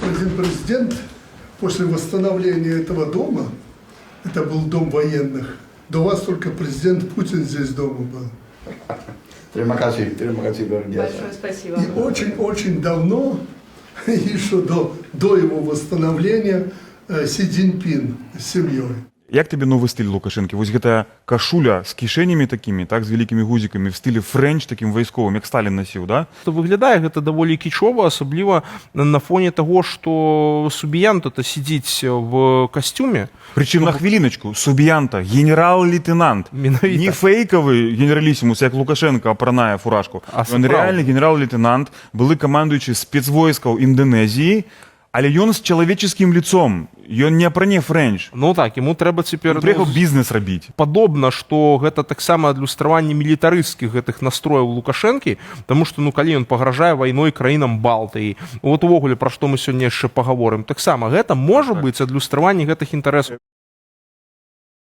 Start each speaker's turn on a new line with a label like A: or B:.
A: господин президент, после восстановления этого дома, это был дом военных, до вас только президент Путин здесь дома был.
B: Terima kasih luar biasa.
C: Большое спасибо.
A: И очень-очень давно, еще до его восстановления, Си Цзиньпин с семьей.
D: Як табе новы стыль Лукашэнкі? Вось гэтая кашуля з кішэнямі такімі, так, з вялікімі гузікамі, в стылі френч такім вайсковым, як Сталін насіў, да?
E: То выглядае гэта даволі кічова, асабліва на фоне таго, што Субіянта-то сидзіць в касцюме.
D: Прычым на хвіліначку, Субіянта, генерал-лейтенант.
E: Менавіта.
D: Не фейкавы генералісімус, як Лукашенко апранае фуражку.
E: А
D: Ён
E: сапраўдны.
D: рэальны генерал-лейтенант, былы камандуючы спецвойскаў Інданезіі, але ён з чалавеческім лицом, ён не апране френч.
E: Ну так, ему трэба цяпер...
D: Ён прыехаў бізнес рабіць.
E: Падобна, што гэта таксама адлюстраванне мілітарысцкіх гэтых настрояў Лукашэнкі, таму што, ну, калі ён пагражае вайной краінам Балтыі, вот увогуле, пра што мы сёння яшчэ пагаворым, таксама гэта можа быць адлюстраванне гэтых інтарэсаў.